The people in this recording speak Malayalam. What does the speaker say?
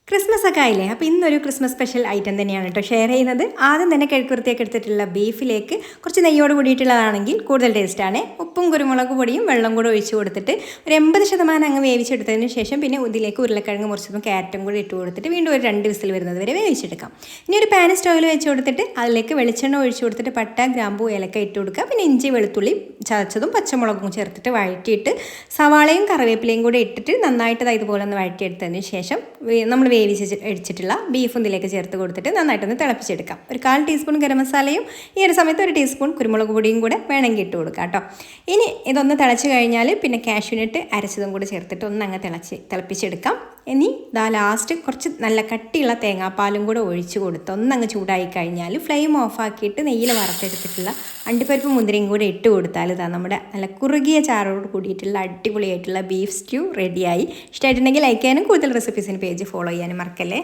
ക്രിസ്മസ് ഒക്കെ ആയില്ലേ? അപ്പോൾ ഇന്നൊരു ക്രിസ്മസ് സ്പെഷ്യൽ ഐറ്റം തന്നെയാണ് കേട്ടോ ഷെയർ ചെയ്യുന്നത്. ആദ്യം തന്നെ കിഴക്കുവൃത്തിയൊക്കെ എടുത്തിട്ടുള്ള ബീഫിലേക്ക് കുറച്ച് നെയ്യോട് കൂടിയിട്ടുള്ളതാണെങ്കിൽ കൂടുതൽ ടേസ്റ്റാണ്. ഉപ്പും കുരുമുളക് പൊടിയും വെള്ളം കൂടെ ഒഴിച്ച് കൊടുത്തിട്ട് ഒരു 80% അങ്ങ് വേവിച്ചെടുത്തതിന് ശേഷം പിന്നെ ഇതിലേക്ക് ഉരുളക്കിഴങ്ങ് മുറിച്ചതും ക്യാരറ്റും കൂടി ഇട്ട് കൊടുത്തിട്ട് വീണ്ടും ഒരു 2 വിസിൽ വരുന്നത് വരെ വേവിച്ചെടുക്കാം. ഇനി ഒരു പാൻ സ്റ്റോവിൽ വെച്ച് കൊടുത്തിട്ട് അതിലേക്ക് വെളിച്ചെണ്ണ ഒഴിച്ച് കൊടുത്തിട്ട് പട്ട, ഗ്രാമ്പൂ, ഏലക്ക ഇട്ട് കൊടുക്കുക. പിന്നെ ഇഞ്ചി, വെളുത്തുള്ളി ചതച്ചതും പച്ചമുളകും ചേർത്തിട്ട് വഴറ്റിയിട്ട് സവാളയും കറിവേപ്പിലയും കൂടി ഇട്ടിട്ട് നന്നായിട്ട് ഇതുപോലെ ഒന്ന് വഴറ്റിയെടുത്തതിന് ശേഷം നമ്മൾ അടിച്ചിട്ടുള്ള ബീഫും ഇതിലേക്ക് ചേർത്ത് കൊടുത്തിട്ട് നന്നായിട്ടൊന്ന് തിളപ്പിച്ചെടുക്കാം. ഒരു 1/4 ടീസ്പൂൺ ഗരം മസാലയും ഈ ഒരു സമയത്ത് 1 ടീസ്പൂൺ കുരുമുളക് പൊടിയും കൂടെ വേണമെങ്കിൽ ഇട്ട് കൊടുക്കാം കേട്ടോ. ഇനി ഇതൊന്ന് തിളച്ച് കഴിഞ്ഞാൽ പിന്നെ കാഷ്യൂനട്ട് അരച്ചതും കൂടെ ചേർത്തിട്ട് ഒന്നങ്ങ് തിളപ്പിച്ചെടുക്കാം. ഇനി ലാസ്റ്റ് കുറച്ച് നല്ല കട്ടിയുള്ള തേങ്ങാപ്പാലും കൂടെ ഒഴിച്ച് കൊടുത്ത് ഒന്നങ്ങ് ചൂടായി കഴിഞ്ഞാൽ ഫ്ലെയിം ഓഫാക്കിയിട്ട് നെയ്യിൽ വറുത്തെടുത്തിട്ടുള്ള അണ്ടിപ്പരിപ്പ് മുന്തിരിയും കൂടെ ഇട്ട് കൊടുത്താൽ നമ്മുടെ നല്ല കുറുകിയ ചാറോട് കൂടിയിട്ടുള്ള അടിപൊളിയായിട്ടുള്ള ബീഫ് സ്റ്റ്യൂ റെഡിയായി. ഇഷ്ടമായിട്ടുണ്ടെങ്കിൽ ലൈക്ക് ചെയ്യാനും കൂടുതൽ റെസിപ്പീസിന് പേജ് ഫോളോ ചെയ്യാനും മറക്കല്ലേ.